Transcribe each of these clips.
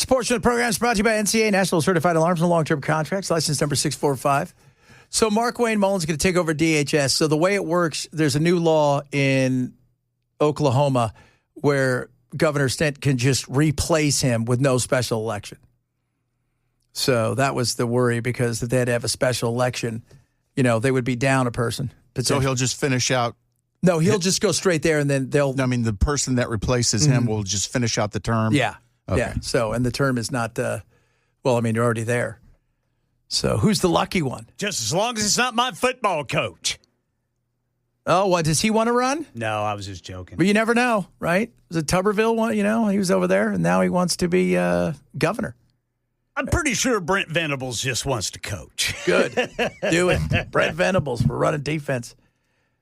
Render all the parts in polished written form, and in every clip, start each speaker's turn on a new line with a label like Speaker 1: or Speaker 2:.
Speaker 1: portion of the program is brought to you by NCA, National Certified Alarms and Long-Term Contracts, license number 645. So Markwayne Mullin's going to take over DHS. So the way it works, there's a new law in Oklahoma where Governor Stent can just replace him with no special election. So that was the worry, because if they had to have a special election, they would be down a person.
Speaker 2: So he'll just finish out.
Speaker 1: No, he'll just go straight there, and then they'll.
Speaker 2: I mean, the person that replaces him will just finish out the term.
Speaker 1: Yeah.
Speaker 2: Okay.
Speaker 1: Yeah. So, and the term is not, you're already there. So who's the lucky one?
Speaker 3: Just as long as it's not my football coach.
Speaker 1: Oh, what, does he want to run?
Speaker 3: No, I was just joking.
Speaker 1: But you never know, right? Was it Tuberville one? He was over there, and now he wants to be governor.
Speaker 3: I'm pretty sure Brent Venables just wants to coach.
Speaker 1: Good. Do it. Brent Venables for running defense.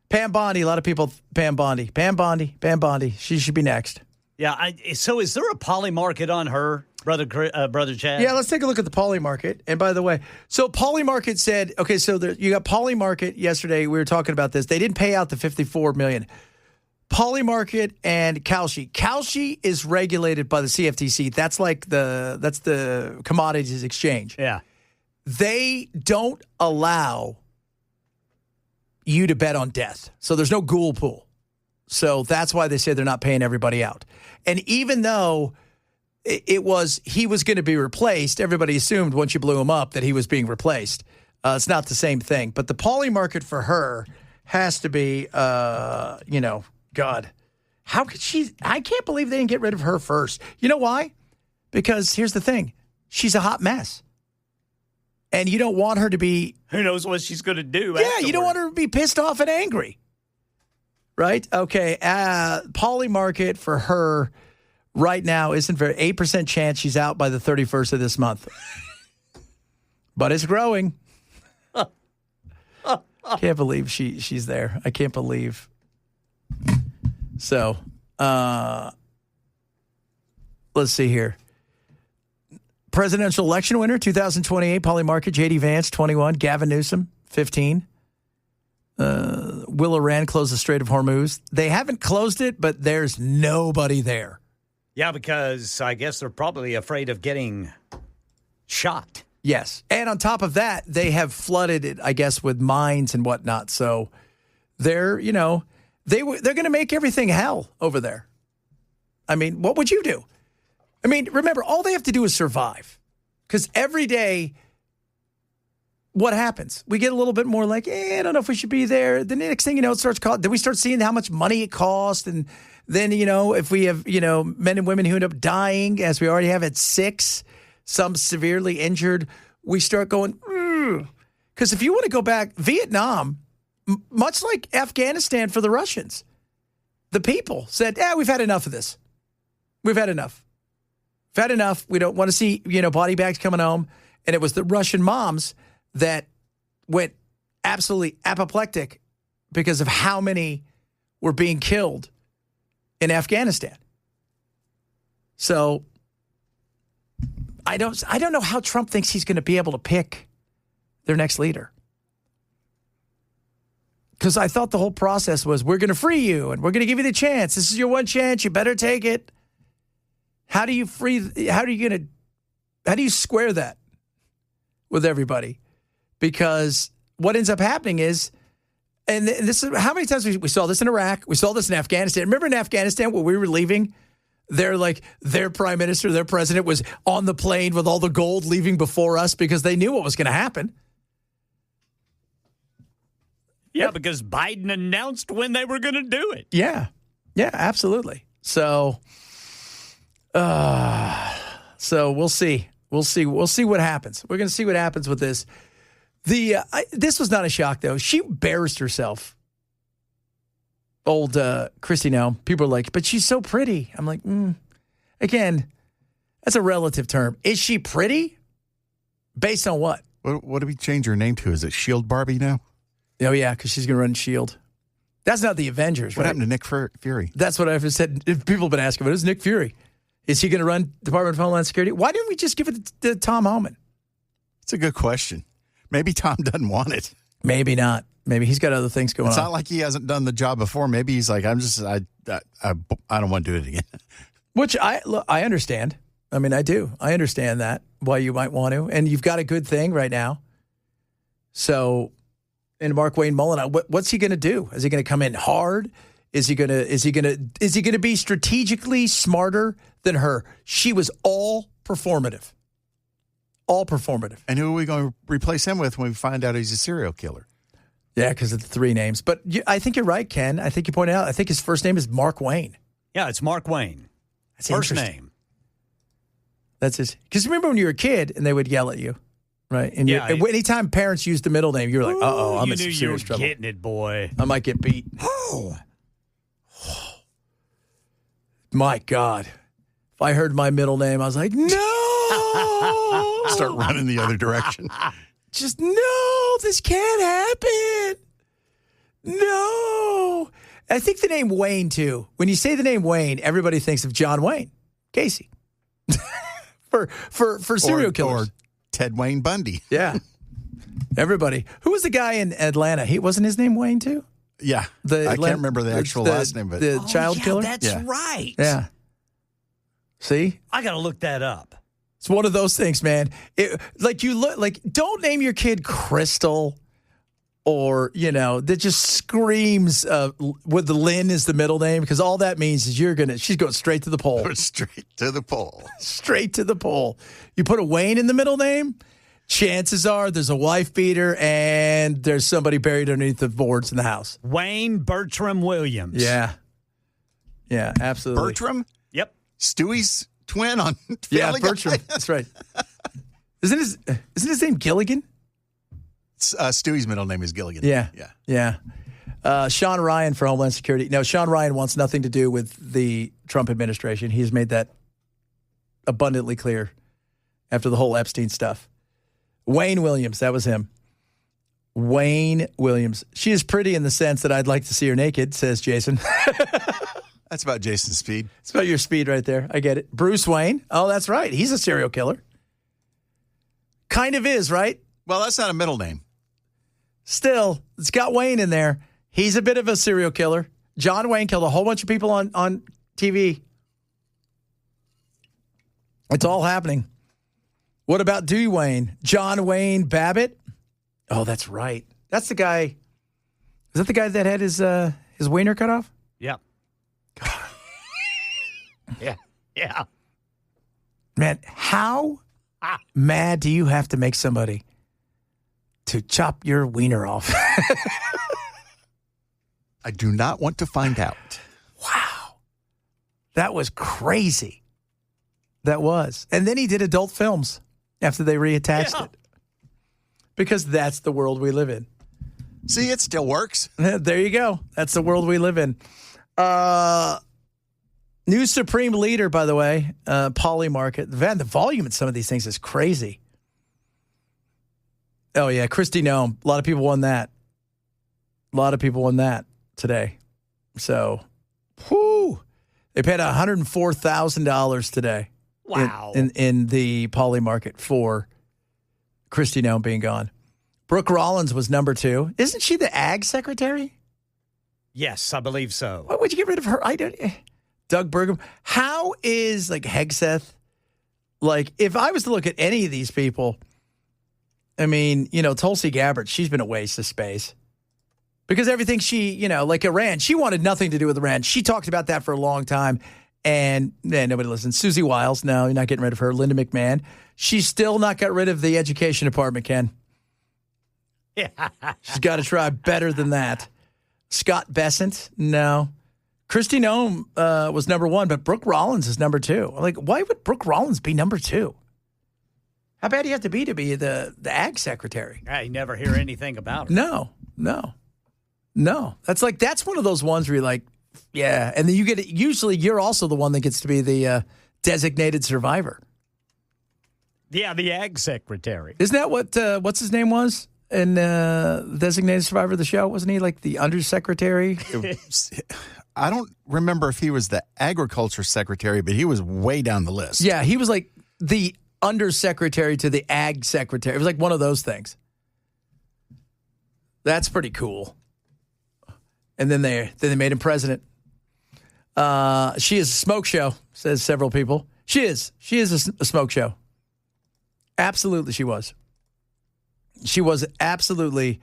Speaker 1: Pam Bondi, a lot of people, Pam Bondi. She should be next.
Speaker 3: Yeah, so is there a poly market on her, Brother Chad?
Speaker 1: Yeah, let's take a look at the poly market. And by the way, so poly market said, okay, so you got poly market yesterday. We were talking about this. They didn't pay out the $54 million. Poly market and Kalshi. Kalshi is regulated by the CFTC. That's like that's the commodities exchange.
Speaker 3: Yeah.
Speaker 1: They don't allow you to bet on death. So there's no ghoul pool. So that's why they say they're not paying everybody out. And even though he was going to be replaced, everybody assumed once you blew him up that he was being replaced. It's not the same thing. But the poly market for her has to be, God, how could she? I can't believe they didn't get rid of her first. You know why? Because here's the thing. She's a hot mess. And you don't want her to be.
Speaker 3: Who knows what she's going to do?
Speaker 1: Yeah, you don't want her to be pissed off and angry. Right? Okay. Poly market for her right now isn't very 8% chance she's out by the 31st of this month. But it's growing. Can't believe she's there. I can't believe. So, let's see here. Presidential election winner, 2028, poly market, J.D. Vance, 21, Gavin Newsom, 15. Will Iran close the Strait of Hormuz? They haven't closed it, but there's nobody there.
Speaker 3: Yeah, because I guess they're probably afraid of getting shot.
Speaker 1: Yes. And on top of that, they have flooded it, I guess, with mines and whatnot. So they're, they're going to make everything hell over there. I mean, what would you do? I mean, remember, all they have to do is survive. Because every day, what happens? We get a little bit more like, I don't know if we should be there. The next thing, it starts costing. Then we start seeing how much money it costs. And then, if we have, men and women who end up dying, as we already have at 6, some severely injured, we start going, because if you want to go back, Vietnam, much like Afghanistan for the Russians, the people said, we've had enough of this. We've had enough. We've had enough. We don't want to see, body bags coming home. And it was the Russian moms that went absolutely apoplectic because of how many were being killed in Afghanistan. So I don't know how Trump thinks he's going to be able to pick their next leader. Because I thought the whole process was, we're going to free you and we're going to give you the chance. This is your one chance. You better take it. How do you square that with everybody? Because what ends up happening is, and this is how many times we saw this in Iraq, we saw this in Afghanistan. Remember in Afghanistan when we were leaving, their prime minister, their president was on the plane with all the gold leaving before us because they knew what was going to happen.
Speaker 3: Yeah, because Biden announced when they were going to do it.
Speaker 1: Yeah. Yeah, absolutely. So we'll see. We'll see what happens. We're going to see what happens with this. This was not a shock, though. She embarrassed herself. Old Kristi Noem. People are like, but she's so pretty. I'm like, again, that's a relative term. Is she pretty? Based on what?
Speaker 2: What do we change her name to? Is it Shield Barbie now?
Speaker 1: Oh, yeah, because she's going to run Shield. That's not the Avengers, right?
Speaker 2: What happened to Nick Fury? That's
Speaker 1: what I've said. People have been asking, what is Nick Fury? Is he going to run Department of Homeland Security? Why didn't we just give it to Tom Homan?
Speaker 2: It's a good question. Maybe Tom doesn't want it.
Speaker 1: Maybe not. Maybe he's got other things going on.
Speaker 2: It's not like he hasn't done the job before. Maybe he's like, I don't want to do it again.
Speaker 1: Which I understand. I mean, I do. I understand that, why you might want to. And you've got a good thing right now. So, and Markwayne Mullin, what's he going to do? Is he going to come in hard? Is he going to be strategically smarter than her? She was all performative. All performative.
Speaker 2: And who are we going to replace him with when we find out he's a serial killer?
Speaker 1: Yeah, because of the three names. But I think you're right, Ken. I think you pointed out. I think his first name is Markwayne.
Speaker 3: Yeah, it's Markwayne.
Speaker 1: That's
Speaker 3: First name.
Speaker 1: That's his. Because remember when you were a kid and they would yell at you, right? And anytime parents used the middle name, you were like, "Uh-oh, I'm in some serious trouble.
Speaker 3: Getting it, boy.
Speaker 1: I might get beat." My God. If I heard my middle name, I was like, no.
Speaker 2: Start running the other direction.
Speaker 1: Just, no, this can't happen. No. I think the name Wayne, too. When you say the name Wayne, everybody thinks of John Wayne Casey. for serial killers.
Speaker 2: Or Ted Wayne Bundy.
Speaker 1: Yeah. Everybody. Who was the guy in Atlanta? Wasn't his name Wayne, too?
Speaker 2: Yeah. I can't remember the actual last name, but
Speaker 1: the child killer?
Speaker 3: That's right.
Speaker 1: Yeah. See?
Speaker 3: I got to look that up.
Speaker 1: It's one of those things, man. Don't name your kid Crystal or, that just screams with the Lynn is the middle name, because all that means is she's going straight to the pole.
Speaker 2: Straight to the pole.
Speaker 1: Straight to the pole. You put a Wayne in the middle name, chances are there's a wife beater and there's somebody buried underneath the boards in the house.
Speaker 3: Wayne Bertram Williams.
Speaker 1: Yeah. Yeah, absolutely.
Speaker 2: Bertram?
Speaker 3: Yep.
Speaker 2: Stewie's twin on
Speaker 1: Yeah,
Speaker 2: Family Guy?
Speaker 1: Bertram. That's right. Isn't his name Gilligan?
Speaker 2: Stewie's middle name is Gilligan.
Speaker 1: Yeah. Sean Ryan for Homeland Security. No, Sean Ryan wants nothing to do with the Trump administration. He's made that abundantly clear after the whole Epstein stuff. Wayne Williams, that was him. Wayne Williams. She is pretty in the sense that I'd like to see her naked, says Jason.
Speaker 2: That's about Jason's speed.
Speaker 1: It's about your speed right there. I get it. Bruce Wayne. Oh, that's right. He's a serial killer. Kind of is, right?
Speaker 2: Well, that's not a middle name.
Speaker 1: Still, it's got Wayne in there. He's a bit of a serial killer. John Wayne killed a whole bunch of people on TV. It's all happening. What about Dewey Wayne? John Wayne Babbitt? Oh, that's right. That's the guy. Is that the guy that had his wiener cut off?
Speaker 3: Yep. Yeah.
Speaker 1: Man, how mad do you have to make somebody to chop your wiener off?
Speaker 2: I do not want to find out.
Speaker 1: Wow. That was crazy. That was. And then he did adult films after they reattached it. Because that's the world we live in.
Speaker 2: See, it still works.
Speaker 1: There you go. That's the world we live in. New Supreme Leader, by the way, Poly Market. Van, the volume in some of these things is crazy. Oh, yeah, Kristi Noem. A lot of people won that. A lot of people won that today. So, whoo. They paid $104,000 today.
Speaker 3: Wow.
Speaker 1: In the Poly Market for Kristi Noem being gone. Brooke Rollins was number 2. Isn't she the ag secretary?
Speaker 3: Yes, I believe so.
Speaker 1: Why would you get rid of her? I don't. Doug Burgum. How is Hegseth? If I was to look at any of these people, I mean, Tulsi Gabbard, she's been a waste of space. Because everything she, Iran, she wanted nothing to do with Iran. She talked about that for a long time, and nobody listens. Susie Wiles, no, you're not getting rid of her. Linda McMahon, she's still not got rid of the education department, Ken.
Speaker 3: Yeah.
Speaker 1: She's got to try better than that. Scott Bessent, no. Kristi Noem was number 1, but Brooke Rollins is number 2. Why would Brooke Rollins be number 2? How bad do you have to be the ag secretary?
Speaker 3: You never hear anything about her.
Speaker 1: No. That's one of those ones where you're like, yeah. And then usually you're also the one that gets to be the designated survivor.
Speaker 3: Yeah, the ag secretary.
Speaker 1: Isn't that what's his name was? And designated survivor of the show, wasn't he the undersecretary?
Speaker 2: I don't remember if he was the agriculture secretary, but he was way down the list.
Speaker 1: Yeah, he was the undersecretary to the ag secretary. It was one of those things. That's pretty cool. And then they made him president. She is a smoke show, says several people. She is. She is a smoke show. Absolutely, she was. She was absolutely.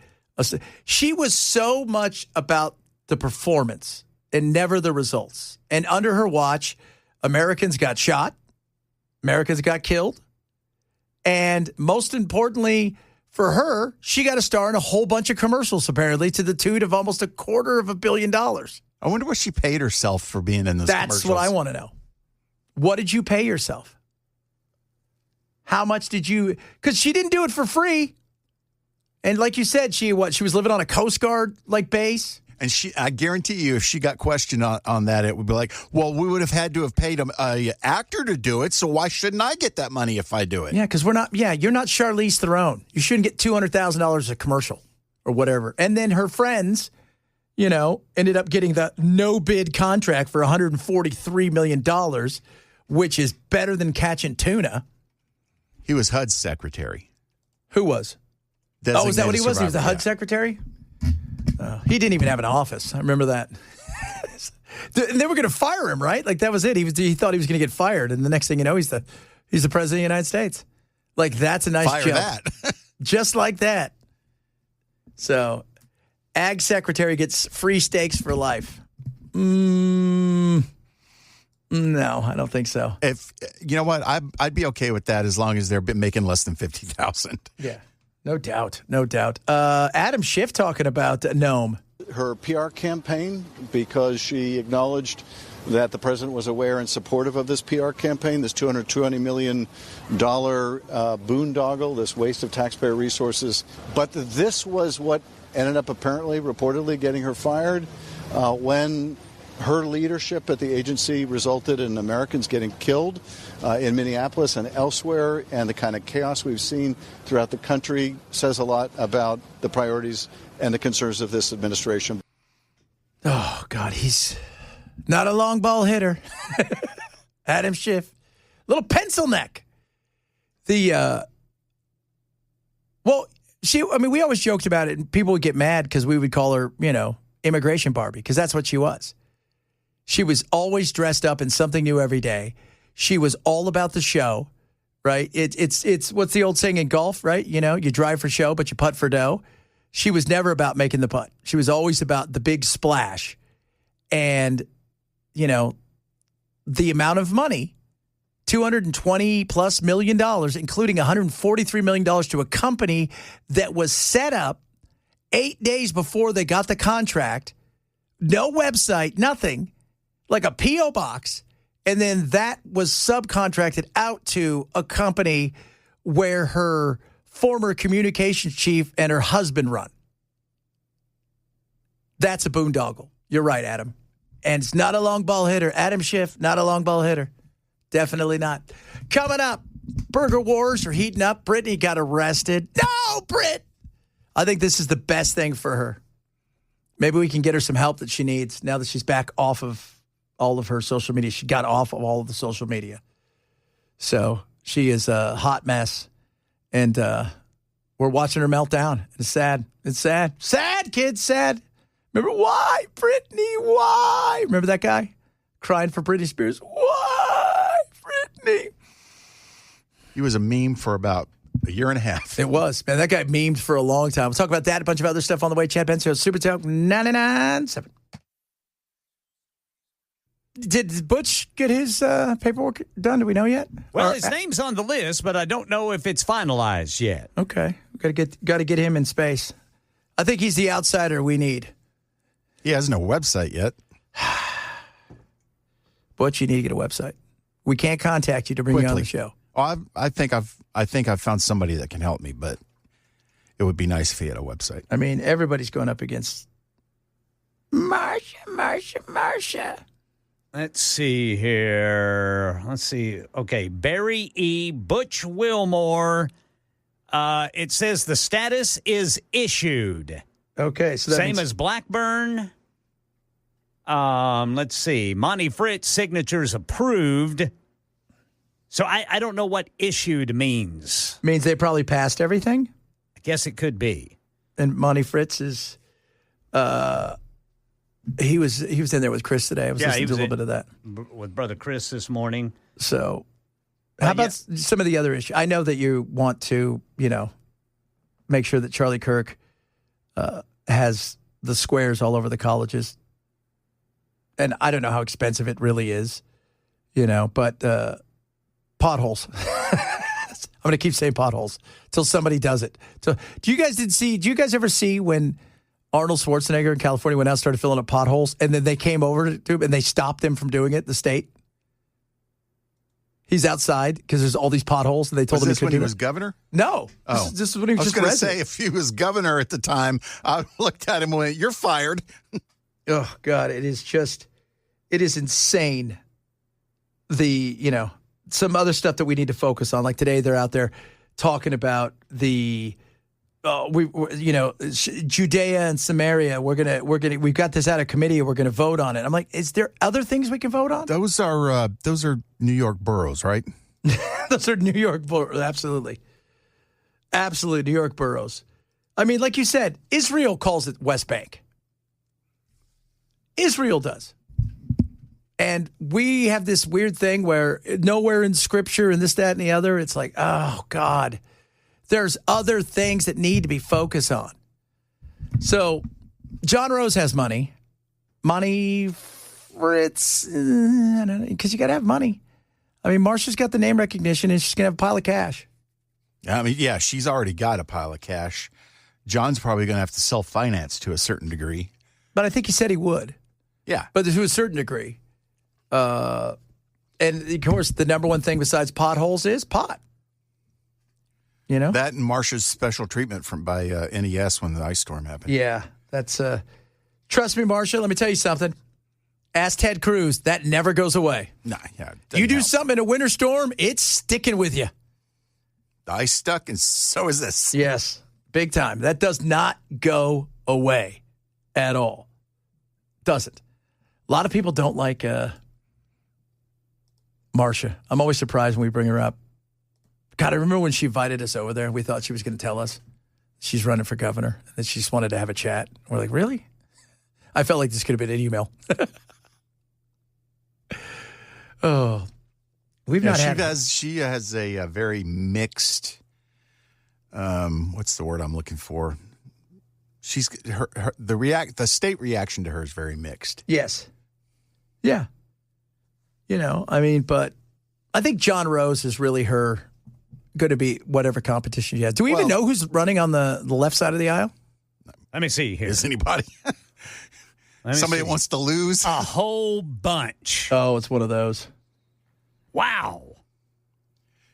Speaker 1: She was so much about the performance and never the results. And under her watch, Americans got shot. Americans got killed. And most importantly for her, she got a star in a whole bunch of commercials, apparently, to the tune of almost $250 million.
Speaker 2: I wonder what she paid herself for being in those commercials.
Speaker 1: That's what I want to know. What did you pay yourself? How much did you... Because she didn't do it for free. And like you said, she was living on a Coast Guard base.
Speaker 2: And I guarantee you, if she got questioned on that, it would be like, well, we would have had to have paid a actor to do it, so why shouldn't I get that money if I do it?
Speaker 1: Yeah, because you're not Charlize Theron. You shouldn't get $200,000 a commercial or whatever. And then her friends, ended up getting the no-bid contract for $143 million, which is better than catching tuna.
Speaker 2: He was HUD's secretary.
Speaker 1: Who was?
Speaker 2: Designated
Speaker 1: is that what he was? He was the HUD
Speaker 2: yeah.
Speaker 1: secretary? He didn't even have an office. I remember that. And they were going to fire him, right? Like, that was it. He thought he was going to get fired. And the next thing you know, he's the president of the United States. Like, that's a nice
Speaker 2: Fire
Speaker 1: jump.
Speaker 2: that.
Speaker 1: Just like that. So, Ag Secretary gets free steaks for life. No, I don't think so.
Speaker 2: If you know what, I'd be okay with that as long as they're making less than $50,000.
Speaker 1: Yeah, no doubt. Adam Schiff talking about Nome.
Speaker 4: Her PR campaign, because she acknowledged that the president was aware and supportive of this PR campaign, this $220 million boondoggle, this waste of taxpayer resources. But this was what ended up reportedly getting her fired when her leadership at the agency resulted in Americans getting killed in Minneapolis and elsewhere, and the kind of chaos we've seen throughout the country says a lot about the priorities and the concerns of this administration.
Speaker 1: Oh, God, he's not a long ball hitter. Adam Schiff. Little pencil neck. We always joked about it, and people would get mad because we would call her, immigration Barbie, because that's what she was. She was always dressed up in something new every day. She was all about the show, right? It's what's the old saying in golf, right? You drive for show, but you putt for dough. She was never about making the putt. She was always about the big splash. And, the amount of money, $220+ million, including $143 million to a company that was set up 8 days before they got the contract, no website, nothing, like a P.O. box. And then that was subcontracted out to a company where her former communications chief and her husband run. That's a boondoggle. You're right, Adam. And it's not a long ball hitter. Adam Schiff, not a long ball hitter. Definitely not. Coming up, burger wars are heating up. Brittany got arrested. No, Britt! I think this is the best thing for her. Maybe we can get her some help that she needs now that she's back off of all of her social media. She got off of all of the social media. So she is a hot mess. And we're watching her melt down. It's sad. It's sad. Sad, kids, sad. Remember why, Brittany? Why? Remember that guy crying for Britney Spears? Why, Brittany?
Speaker 2: He was a meme for about a year and a half.
Speaker 1: It was. Man, that guy memed for a long time. We'll talk about that, a bunch of other stuff on the way. Chad Benson, Super Talk 99.7. Did Butch get his paperwork done? Do we know yet?
Speaker 3: Well, his name's on the list, but I don't know if it's finalized yet.
Speaker 1: Okay. Got to get him in space. I think he's the outsider we need.
Speaker 2: He has no website yet.
Speaker 1: Butch, you need to get a website. We can't contact you to bring you on the show.
Speaker 2: Oh, I think I've found somebody that can help me, but it would be nice if he had a website.
Speaker 1: I mean, everybody's going up against Marsha.
Speaker 3: Let's see here. Okay, Barry E. Butch Wilmore. It says the status is issued.
Speaker 1: Okay, so that
Speaker 3: same
Speaker 1: means-
Speaker 3: as Blackburn. Let's see. Monty Fritz signatures approved. So I don't know what issued means.
Speaker 1: Means they probably passed everything?
Speaker 3: I guess it could be.
Speaker 1: And Monty Fritz is he was in there with Chris today. I was listening to a little bit of that.
Speaker 3: With Brother Chris this morning.
Speaker 1: So How about some of the other issues? I know that you want to, make sure that Charlie Kirk has the squares all over the colleges. And I don't know how expensive it really is, but potholes. I'm going to keep saying potholes till somebody does it. So, do you guys ever see when Arnold Schwarzenegger in California went out and started filling up potholes, and then they came over to him and they stopped him from doing it, the state? He's outside because there's all these potholes, and they told him
Speaker 2: this when he was governor?
Speaker 1: No.
Speaker 2: Oh.
Speaker 1: This is when he was just
Speaker 2: I was going to
Speaker 1: resident.
Speaker 2: say, if he was governor at the time, I looked at him and went, "You're fired."
Speaker 1: Oh, God, it is insane. Some other stuff that we need to focus on. Like today, they're out there talking about the, Judea and Samaria. We've got this out of committee and we're going to vote on it. I'm like, is there other things we can vote on?
Speaker 2: Those are New York boroughs, right?
Speaker 1: Those are New York boroughs. Absolutely. Absolutely. New York boroughs. I mean, like you said, Israel calls it West Bank. Israel does. And we have this weird thing where nowhere in Scripture and this, that, and the other, it's like, oh, God, there's other things that need to be focused on. So John Rose has money. Money for its, I don't know, because you got to have money. I mean, Marsha's got the name recognition and she's going to have a pile of cash.
Speaker 2: I mean, yeah, she's already got a pile of cash. John's probably going to have to self-finance to a certain degree.
Speaker 1: But I think he said he would.
Speaker 2: Yeah.
Speaker 1: But to a certain degree. And, of course, the number one thing besides potholes is pot.
Speaker 2: That and Marsha's special treatment by NES when the ice storm happened.
Speaker 1: Yeah, that's trust me, Marsha, let me tell you something. Ask Ted Cruz, that never goes away.
Speaker 2: Nah, yeah.
Speaker 1: You do something in a winter storm, it's sticking with you.
Speaker 2: The ice stuck, and so is this.
Speaker 1: Yes, big time. That does not go away at all. Doesn't. A lot of people don't like Marsha. I'm always surprised when we bring her up. God, I remember when she invited us over there and we thought she was going to tell us she's running for governor. And then she just wanted to have a chat. We're like, really? I felt like this could have been an email. Oh, we've not had.
Speaker 2: She has a very mixed. What's the word I'm looking for? She's the state reaction to her is very mixed.
Speaker 1: Yes. Yeah. But I think John Rose is really her going to be whatever competition she has. Do we even know who's running on the left side of the aisle?
Speaker 3: Let me see here.
Speaker 2: Is anybody? Somebody wants to lose?
Speaker 3: A whole bunch.
Speaker 1: Oh, it's one of those.
Speaker 3: Wow.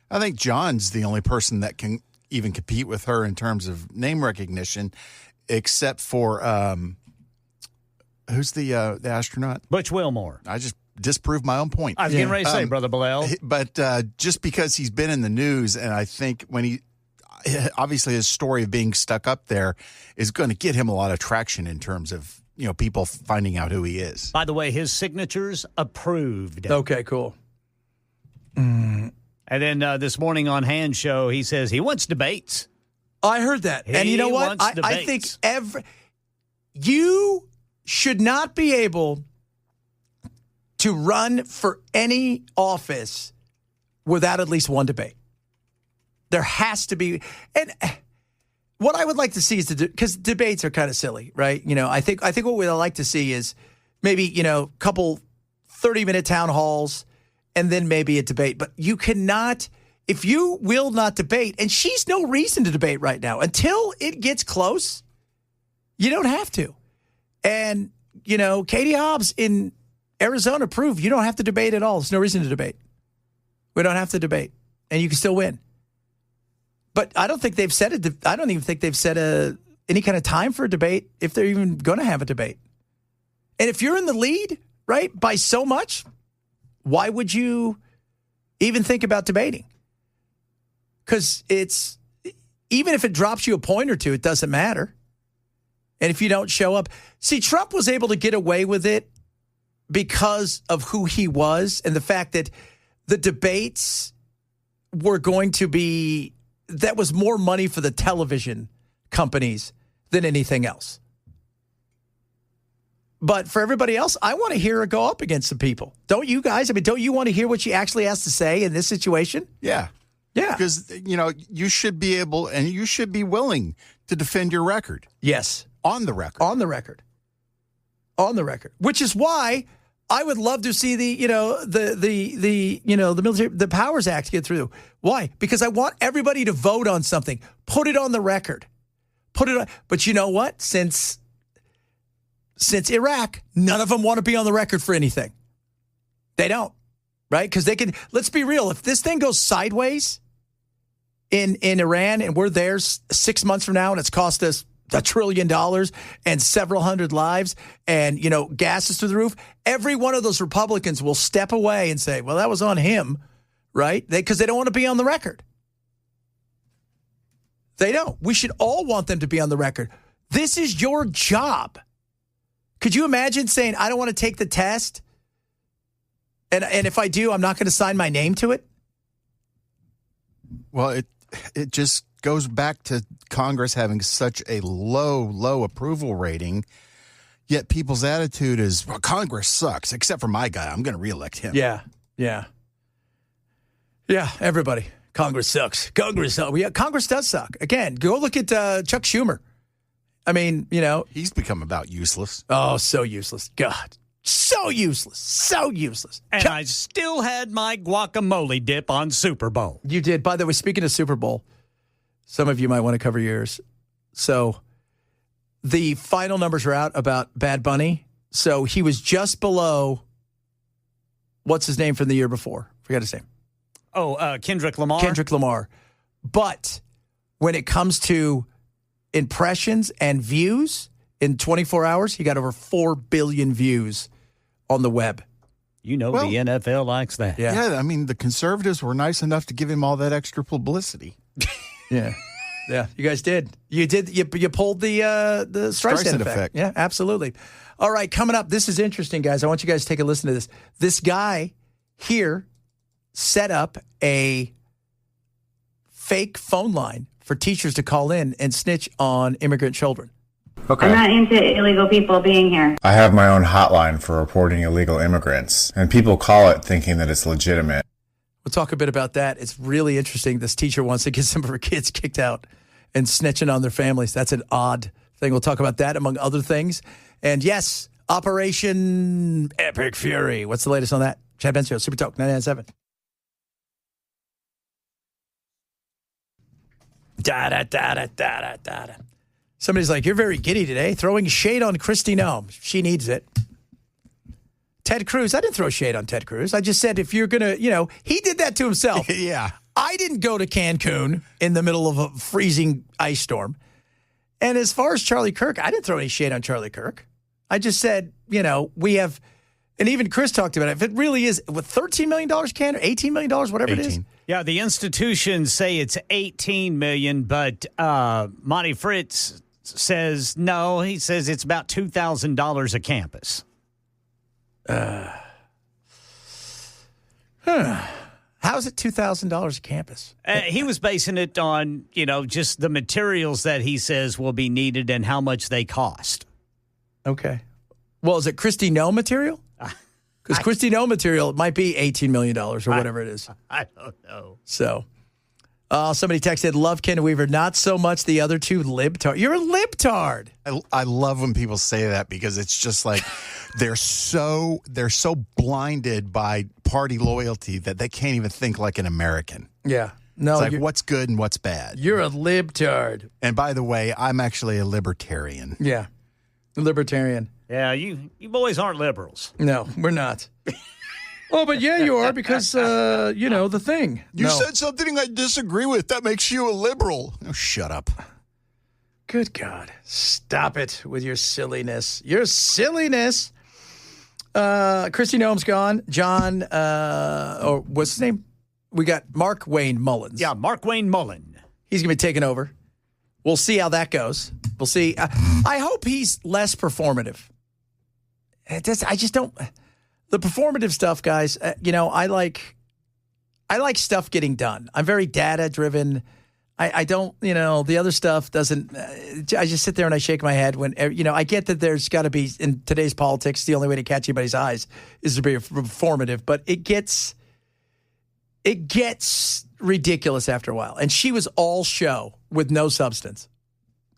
Speaker 2: I think John's the only person that can even compete with her in terms of name recognition, except for who's the astronaut?
Speaker 3: Butch Wilmore.
Speaker 2: I just disproved my own point.
Speaker 3: I was getting ready to say, Brother Bilal.
Speaker 2: But just because he's been in the news, and I think obviously his story of being stuck up there is going to get him a lot of traction in terms of, people finding out who he is.
Speaker 3: By the way, his signature's approved.
Speaker 1: Okay, cool.
Speaker 3: And then this morning on Hand Show, he says he wants debates.
Speaker 1: I heard that. And you know what? I think you should not be able to run for any office without at least one debate. There has to be. And what I would like to see is because debates are kind of silly, right? I think what we'd like to see is maybe, couple 30-minute town halls and then maybe a debate. But you cannot, if you will not debate, and she's no reason to debate right now. Until it gets close, you don't have to. And, Katie Hobbs in Arizona proved you don't have to debate at all. There's no reason to debate. We don't have to debate. And you can still win. But I don't think they've set I don't even think they've set any kind of time for a debate if they're even going to have a debate. And if you're in the lead, right, by so much, why would you even think about debating? Because even if it drops you a point or two, it doesn't matter. And if you don't show up, see, Trump was able to get away with it because of who he was and the fact that the debates were going to be, that was more money for the television companies than anything else. But for everybody else, I want to hear her go up against some people. Don't you guys? I mean, don't you want to hear what she actually has to say in this situation?
Speaker 2: Yeah.
Speaker 1: Yeah.
Speaker 2: Because, you should be able and you should be willing to defend your record.
Speaker 1: Yes.
Speaker 2: On the record.
Speaker 1: On the record. On the record. Which is why I would love to see the military, the Powers Act get through. Why? Because I want everybody to vote on something. Put it on the record. Put it on. But you know what? Since Iraq, none of them want to be on the record for anything. They don't, right? Because they can, let's be real, if this thing goes sideways in Iran and we're there 6 months from now and it's cost us $1 trillion and several hundred lives and, gas is through the roof, every one of those Republicans will step away and say, well, that was on him, right? Because they don't want to be on the record. They don't. We should all want them to be on the record. This is your job. Could you imagine saying, I don't want to take the test, and if I do, I'm not going to sign my name to it?
Speaker 2: Well, it just goes back to Congress having such a low approval rating, yet people's attitude is, well, Congress sucks, except for my guy. I'm going to reelect him.
Speaker 1: Yeah, everybody. Congress sucks. Congress does suck. Again, go look at Chuck Schumer. I mean,
Speaker 2: He's become about useless.
Speaker 1: Oh, so useless. God, so useless. So useless.
Speaker 3: And I still had my guacamole dip on Super Bowl.
Speaker 1: You did. By the way, speaking of Super Bowl, some of you might want to cover your ears. So the final numbers are out about Bad Bunny. So he was just below, what's his name from the year before? Forgot his name.
Speaker 3: Oh, Kendrick Lamar?
Speaker 1: Kendrick Lamar. But when it comes to impressions and views in 24 hours, he got over 4 billion views on the web.
Speaker 3: The NFL likes that.
Speaker 2: Yeah, I mean, the conservatives were nice enough to give him all that extra publicity.
Speaker 1: Yeah, you guys did. You did. You pulled the Streisand effect. Yeah, absolutely. All right, coming up, this is interesting, guys. I want you guys to take a listen to this. This guy here set up a fake phone line for teachers to call in and snitch on immigrant children.
Speaker 5: Okay.
Speaker 6: I'm not into illegal people being here.
Speaker 5: I have my own hotline for reporting illegal immigrants, and people call it thinking that it's legitimate.
Speaker 1: We'll talk a bit about that. It's really interesting. This teacher wants to get some of her kids kicked out and snitching on their families. That's an odd thing. We'll talk about that, among other things. And yes, Operation Epic Fury. What's the latest on that? Chad Benson, Super Talk 99.7. Da-da-da-da-da-da-da. Somebody's like, you're very giddy today, throwing shade on Kristi Noem. She needs it. Ted Cruz, I didn't throw shade on Ted Cruz. I just said if you're going to, he did that to himself.
Speaker 2: Yeah.
Speaker 1: I didn't go to Cancun in the middle of a freezing ice storm. And as far as Charlie Kirk, I didn't throw any shade on Charlie Kirk. I just said, we have, and even Chris talked about it, if it really is, with $13 million can or $18 million, whatever
Speaker 2: 18.
Speaker 1: it is.
Speaker 3: Yeah, the institutions say it's $18 million, but Monty Fritz says no. He says it's about $2,000 a campus.
Speaker 1: How is it $2,000 a campus?
Speaker 3: He was basing it on, just the materials that he says will be needed and how much they cost.
Speaker 1: Okay. Well, is it Kristi Noem material? Because Kristi Noem material, it might be $18 million or whatever it is.
Speaker 3: I don't know.
Speaker 1: So, somebody texted, love Ken Weaver, not so much the other two libtard. You're a libtard.
Speaker 2: I love when people say that because it's just like they're so blinded by party loyalty that they can't even think like an American.
Speaker 1: Yeah. No,
Speaker 2: it's like what's good and what's bad.
Speaker 1: You're a libtard.
Speaker 2: And by the way, I'm actually a libertarian.
Speaker 1: Yeah. Libertarian.
Speaker 3: Yeah, you boys aren't liberals.
Speaker 1: No, we're not. Oh, but yeah, you are because, the thing.
Speaker 2: You said something I disagree with. That makes you a liberal. Oh, shut up.
Speaker 1: Good God. Stop it with your silliness. Your silliness. Kristi Noem's gone. John, or what's his name? We got Markwayne Mullins.
Speaker 3: Yeah, Markwayne Mullin.
Speaker 1: He's going to be taking over. We'll see how that goes. We'll see. I hope he's less performative. I just don't. The performative stuff, guys. I like stuff getting done. I'm very data driven. I don't, the other stuff doesn't. I just sit there and I shake my head when, I get that there's got to be, in today's politics, the only way to catch anybody's eyes is to be informative, but it gets ridiculous after a while. And she was all show with no substance.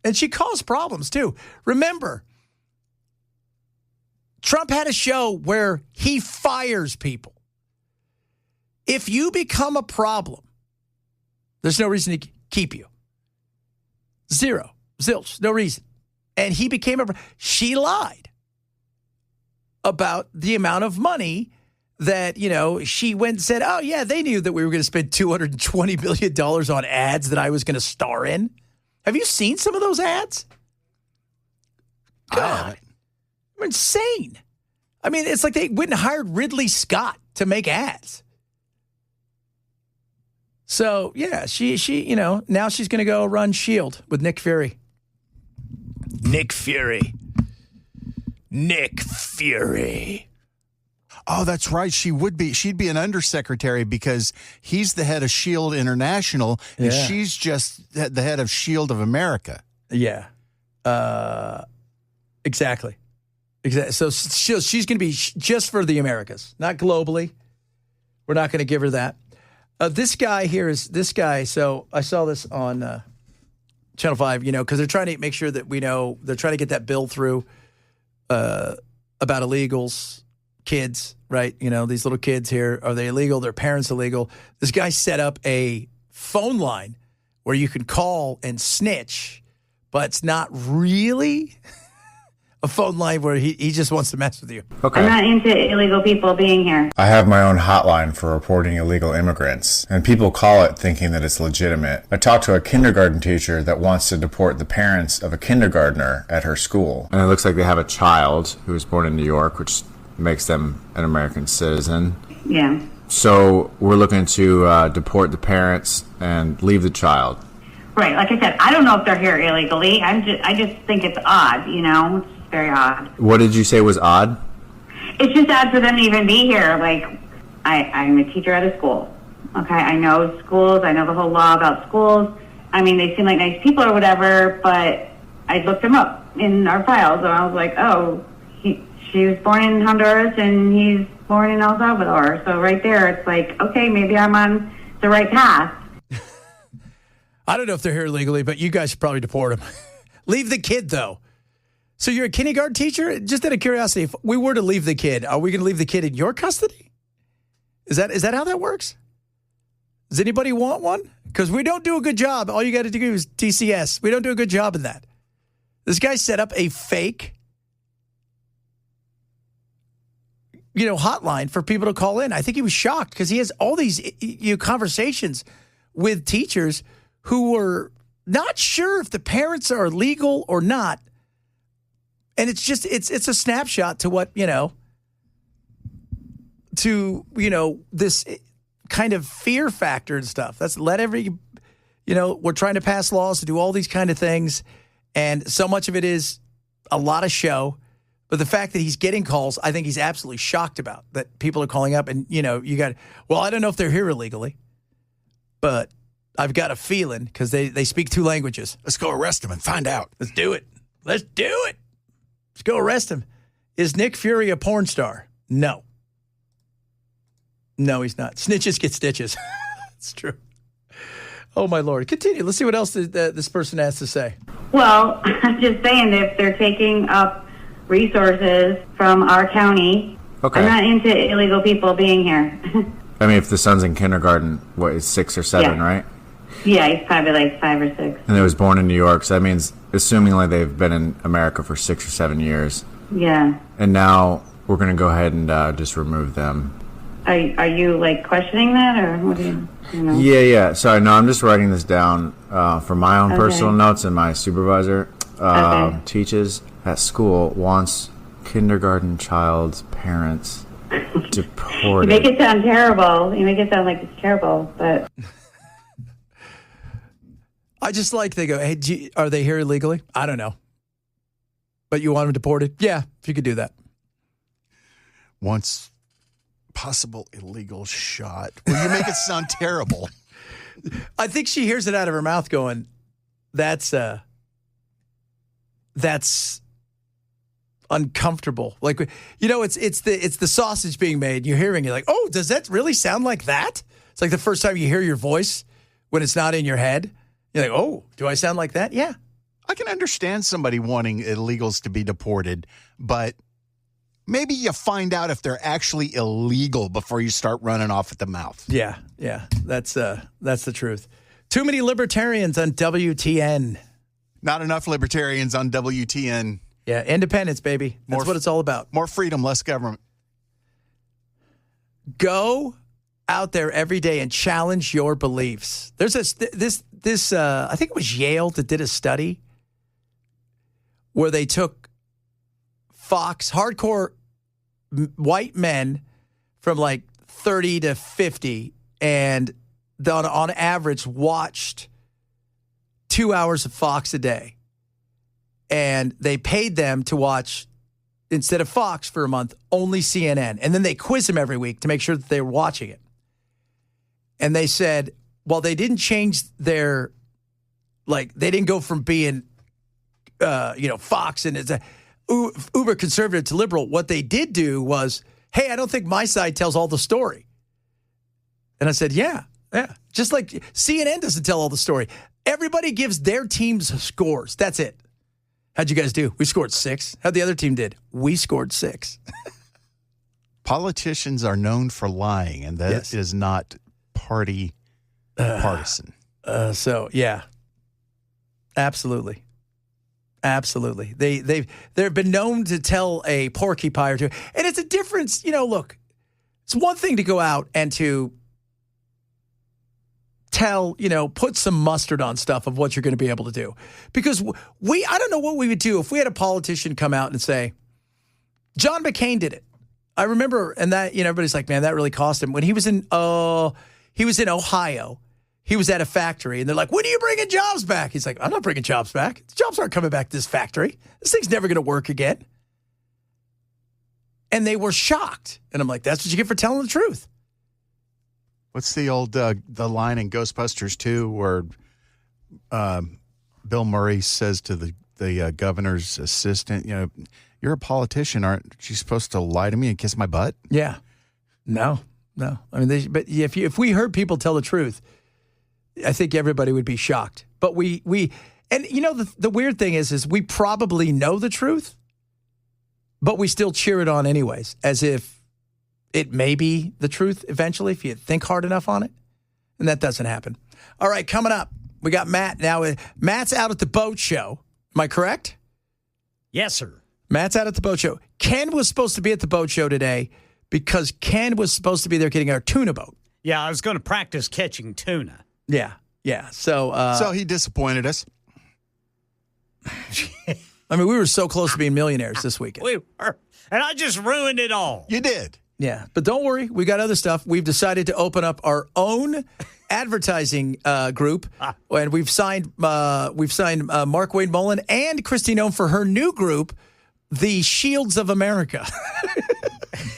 Speaker 1: And she caused problems too. Remember, Trump had a show where he fires people. If you become a problem, there's no reason to keep you. Zero. Zilch. No reason. And he became she lied about the amount of money that, she went and said, oh, yeah, they knew that we were going to spend $220 billion on ads that I was going to star in. Have you seen some of those ads? God. They're insane. I mean, it's like they went and hired Ridley Scott to make ads. So, yeah, she now she's going to go run S.H.I.E.L.D. with Nick Fury. Nick Fury.
Speaker 2: Oh, that's right. She'd be an undersecretary because he's the head of S.H.I.E.L.D. International, and she's just the head of S.H.I.E.L.D. of America.
Speaker 1: Yeah. Exactly. So she's going to be just for the Americas, not globally. We're not going to give her that. This guy here is this guy. So I saw this on Channel 5, because they're trying to make sure that we know, they're trying to get that bill through about illegals, kids, right? These little kids here, are they illegal? Their parents illegal. This guy set up a phone line where you can call and snitch, but it's not really a phone line where he just wants to mess with you.
Speaker 5: Okay.
Speaker 6: I'm not into illegal people being here.
Speaker 5: I have my own hotline for reporting illegal immigrants, and people call it thinking that it's legitimate. I talked to a kindergarten teacher that wants to deport the parents of a kindergartner at her school. And it looks like they have a child who was born in New York, which makes them an American citizen.
Speaker 6: Yeah.
Speaker 5: So we're looking to deport the parents and leave the child.
Speaker 6: Right. Like I said, I don't know if they're here illegally. I just think it's odd, It's very odd.
Speaker 5: What did you say was odd?
Speaker 6: It's just odd for them to even be here. Like, I'm a teacher at a school. Okay, I know schools. I know the whole law about schools. I mean, they seem like nice people or whatever, but I looked them up in our files, and I was like, oh, she was born in Honduras, and he's born in El Salvador. So right there, it's like, okay, maybe I'm on the right path.
Speaker 1: I don't know if they're here illegally, but you guys should probably deport them. Leave the kid, though. So you're a kindergarten teacher? Just out of curiosity, if we were to leave the kid, are we going to leave the kid in your custody? Is that how that works? Does anybody want one? Because we don't do a good job. All you got to do is TCS. We don't do a good job in that. This guy set up a fake, hotline for people to call in. I think he was shocked because he has all these conversations with teachers who were not sure if the parents are legal or not. And it's just, it's a snapshot to what, this kind of fear factor and stuff. That's we're trying to pass laws to do all these kind of things. And so much of it is a lot of show. But the fact that he's getting calls, I think he's absolutely shocked about that people are calling up and, I don't know if they're here illegally, but I've got a feeling because they speak two languages.
Speaker 2: Let's go arrest him and find out.
Speaker 1: Let's do it. Let's go arrest him. Is Nick Fury a porn star? No. No, he's not. Snitches get stitches. It's true. Oh, my Lord. Continue. Let's see what else this person has to say.
Speaker 6: Well, I'm just saying that if they're taking up resources from our county,
Speaker 5: Okay.
Speaker 6: I'm not into illegal people being here.
Speaker 5: I mean, if the son's in kindergarten, what, is 6 or 7,
Speaker 6: Yeah.
Speaker 5: right?
Speaker 6: Yeah, he's probably like 5 or 6.
Speaker 5: And they was born in New York, so that means, assumingly, they've been in America for 6 or 7 years.
Speaker 6: Yeah.
Speaker 5: And now we're going to go ahead and just remove them.
Speaker 6: Are you like questioning that, or what do you know?
Speaker 5: Yeah. Sorry, no, I'm just writing this down for my own
Speaker 6: Okay.
Speaker 5: personal notes, and my supervisor
Speaker 6: Okay.
Speaker 5: teaches at school, wants kindergarten child's parents
Speaker 6: You
Speaker 5: deported.
Speaker 6: make it sound terrible. You make it sound like it's terrible, but
Speaker 1: I just like they go, hey, are they here illegally? I don't know. But you want them deported? Yeah, if you could do that.
Speaker 2: Once possible illegal shot. Well, you make it sound terrible.
Speaker 1: I think she hears it out of her mouth going, that's uncomfortable. Like, it's the sausage being made. You're hearing it like, oh, does that really sound like that? It's like the first time you hear your voice when it's not in your head. You're like, oh, do I sound like that? Yeah.
Speaker 2: I can understand somebody wanting illegals to be deported, but maybe you find out if they're actually illegal before you start running off at the mouth.
Speaker 1: Yeah. That's the truth. Too many libertarians on WTN.
Speaker 2: Not enough libertarians on WTN.
Speaker 1: Yeah, independence, baby. That's what it's all about.
Speaker 2: More freedom, less government.
Speaker 1: Go out there every day and challenge your beliefs. There's this I think it was Yale that did a study where they took hardcore white men from like 30 to 50 and on average watched 2 hours of Fox a day. And they paid them to watch, instead of Fox for a month, only CNN. And then they quiz them every week to make sure that they were watching it. And they said, well, they didn't change they didn't go from being, Fox and it's a uber conservative to liberal. What they did do was, hey, I don't think my side tells all the story. And I said, yeah. Just like CNN doesn't tell all the story. Everybody gives their teams scores. That's it. How'd you guys do? We scored 6. How'd the other team did? We scored 6.
Speaker 2: Politicians are known for lying, and that is not partisan.
Speaker 1: So, yeah. Absolutely. They've been known to tell a porcupine or two. And it's a difference. Look, it's one thing to go out and to tell, put some mustard on stuff of what you're going to be able to do. Because I don't know what we would do if we had a politician come out and say, John McCain did it. I remember, and that, everybody's like, man, that really cost him. When he was in Ohio, he was at a factory, and they're like, when are you bringing jobs back? He's like, I'm not bringing jobs back. The jobs aren't coming back to this factory. This thing's never going to work again. And they were shocked. And I'm like, that's what you get for telling the truth.
Speaker 2: What's the old the line in Ghostbusters 2 where Bill Murray says to the governor's assistant, you're a politician, aren't you supposed to lie to me and kiss my butt?
Speaker 1: Yeah. No. I mean, but if we heard people tell the truth, I think everybody would be shocked. But the weird thing is we probably know the truth, but we still cheer it on anyways, as if it may be the truth eventually if you think hard enough on it. And that doesn't happen. All right, coming up, we got Matt. Now, Matt's out at the boat show. Am I correct?
Speaker 3: Yes, sir.
Speaker 1: Matt's out at the boat show. Ken was supposed to be at the boat show today because Ken was supposed to be there getting our tuna boat.
Speaker 3: Yeah, I was going to practice catching tuna.
Speaker 1: Yeah. So
Speaker 2: he disappointed us.
Speaker 1: I mean, we were so close to being millionaires this weekend.
Speaker 3: We were. And I just ruined it all.
Speaker 2: You did.
Speaker 1: Yeah, but don't worry. We got other stuff. We've decided to open up our own advertising group, and we've signed Markwayne, Mullin, and Christy Nome for her new group, the Shields of America.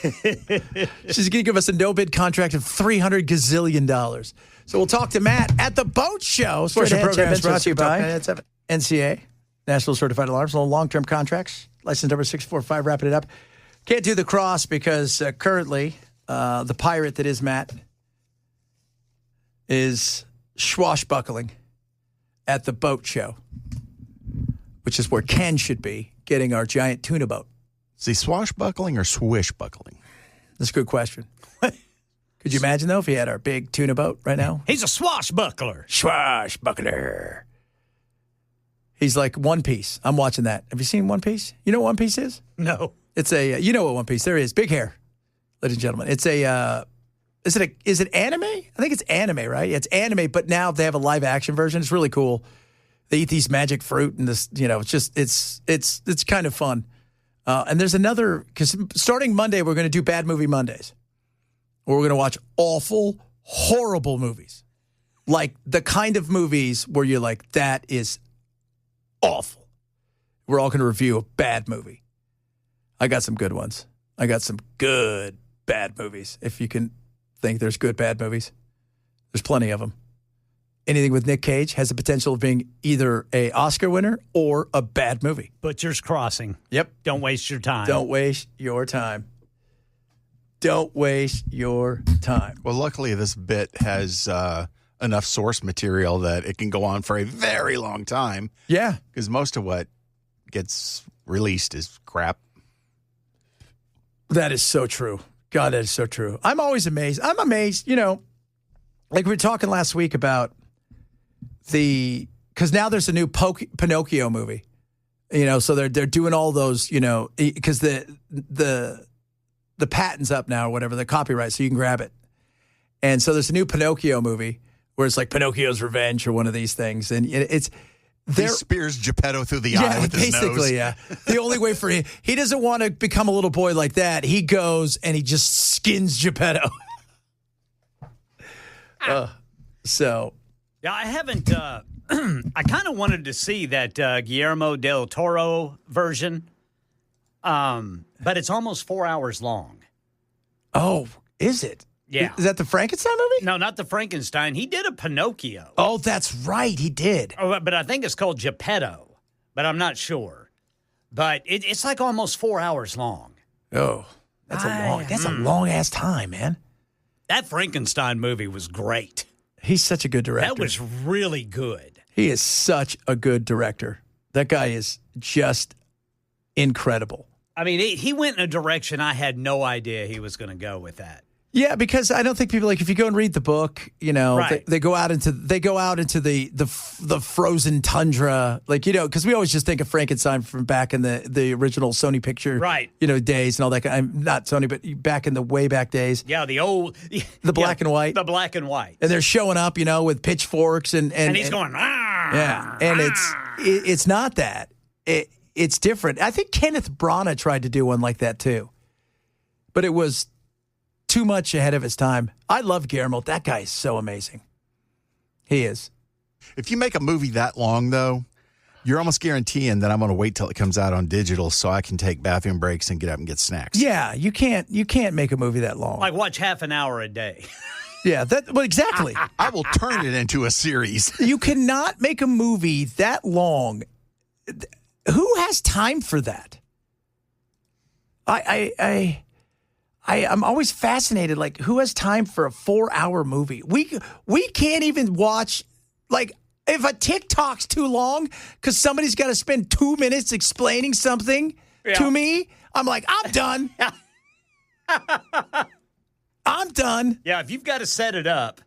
Speaker 1: She's going to give us a no-bid contract of $300 gazillion. So we'll talk to Matt at the boat show. Special programs brought to you by NCA, National Certified Alarms, long-term contracts, license number 645, wrapping it up. Can't do the cross because currently the pirate that is Matt is swashbuckling at the boat show, which is where Ken should be getting our giant tuna boat.
Speaker 2: Is he swashbuckling or swishbuckling?
Speaker 1: That's a good question. Could you imagine, though, if he had our big tuna boat right now?
Speaker 3: He's a swashbuckler.
Speaker 1: Swashbuckler. He's like One Piece. I'm watching that. Have you seen One Piece? You know what One Piece is?
Speaker 3: No.
Speaker 1: It's you know what One Piece, there is. Big hair, ladies and gentlemen. It's is it anime? I think it's anime, right? Yeah, it's anime, but now they have a live action version. It's really cool. They eat these magic fruit and this, it's kind of fun. And there's another, because starting Monday, we're going to do Bad Movie Mondays, where we're going to watch awful, horrible movies. Like the kind of movies where you're like, that is awful. We're all going to review a bad movie. I got some good ones. I got some good bad movies. If you can think there's good bad movies, there's plenty of them. anything with Nick Cage has the potential of being either a Oscar winner or a bad movie.
Speaker 3: Butcher's Crossing.
Speaker 1: Yep.
Speaker 3: Don't waste your time.
Speaker 1: Don't waste your time. Don't waste your time.
Speaker 2: Well, luckily, this bit has enough source material that it can go on for a very long time.
Speaker 1: Yeah.
Speaker 2: Because most of what gets released is crap.
Speaker 1: That is so true. God, that is so true. I'm always amazed. I'm amazed, like we were talking last week about because now there's a new Pinocchio movie, so they're doing all those, because the patent's up now or whatever, the copyright, so you can grab it. And so there's a new Pinocchio movie where it's like Pinocchio's Revenge or one of these things. And he
Speaker 2: spears Geppetto through the eye with his nose.
Speaker 1: Basically, yeah. The only way for he doesn't want to become a little boy like that. He goes and he just skins Geppetto. So.
Speaker 3: Yeah, I haven't. I kind of wanted to see that Guillermo del Toro version, but it's almost 4 hours long.
Speaker 1: Oh, is it?
Speaker 3: Yeah.
Speaker 1: Is that the Frankenstein movie?
Speaker 3: No, not the Frankenstein. He did a Pinocchio.
Speaker 1: Oh, that's right. He did.
Speaker 3: Oh, but I think it's called Geppetto, but I'm not sure. But it's like almost 4 hours long.
Speaker 1: Oh, that's a long ass time, man.
Speaker 3: That Frankenstein movie was great.
Speaker 1: He's such a good director.
Speaker 3: That was really good.
Speaker 1: He is such a good director. That guy is just incredible.
Speaker 3: I mean, he went in a direction I had no idea he was going to go with that.
Speaker 1: Yeah, because I don't think people if you go and read the book,
Speaker 3: right.
Speaker 1: they go out into the frozen tundra, because we always just think of Frankenstein from back in the original Sony picture,
Speaker 3: right?
Speaker 1: Days and all that. Not Sony, but back in the way back days.
Speaker 3: Yeah, the
Speaker 1: black and white,
Speaker 3: the black and white,
Speaker 1: and they're showing up, with pitchforks and
Speaker 3: he's going,
Speaker 1: yeah, and it's not that it's different. I think Kenneth Branagh tried to do one like that too, but it was too much ahead of his time. I love Guillermo. That guy is so amazing. He is.
Speaker 2: If you make a movie that long, though, you're almost guaranteeing that I'm going to wait till it comes out on digital so I can take bathroom breaks and get up and get snacks.
Speaker 1: Yeah, you can't make a movie that long.
Speaker 3: Like watch half an hour a day.
Speaker 1: Yeah, exactly.
Speaker 2: I will turn it into a series.
Speaker 1: You cannot make a movie that long. Who has time for that? I'm always fascinated, who has time for a 4-hour movie? We can't even watch, if a TikTok's too long because somebody's got to spend 2 minutes explaining something to me, I'm like, I'm done. I'm done.
Speaker 3: Yeah, if you've got to set it up,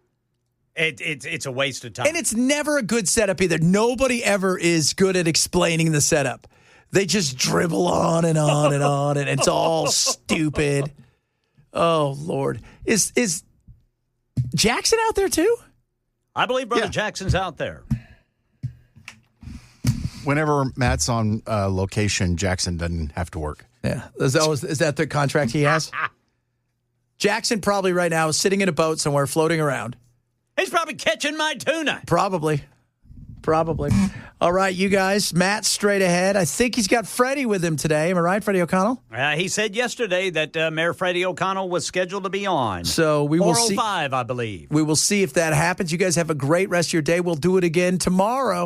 Speaker 3: it's a waste of time.
Speaker 1: And it's never a good setup either. Nobody ever is good at explaining the setup. They just dribble on and on and on, and it's all stupid. Oh, Lord. Is Jackson out there, too?
Speaker 3: I believe Brother Jackson's out there.
Speaker 2: Whenever Matt's on location, Jackson doesn't have to work.
Speaker 1: Yeah. Is that the contract he has? Jackson probably right now is sitting in a boat somewhere floating around.
Speaker 3: He's probably catching my tuna.
Speaker 1: Probably. All right, you guys. Matt straight ahead. I think he's got Freddie with him today. Am I right, Freddie O'Connell?
Speaker 3: He said yesterday that Mayor Freddie O'Connell was scheduled to be on.
Speaker 1: So we will see.
Speaker 3: 4:05, I believe.
Speaker 1: We will see if that happens. You guys have a great rest of your day. We'll do it again tomorrow.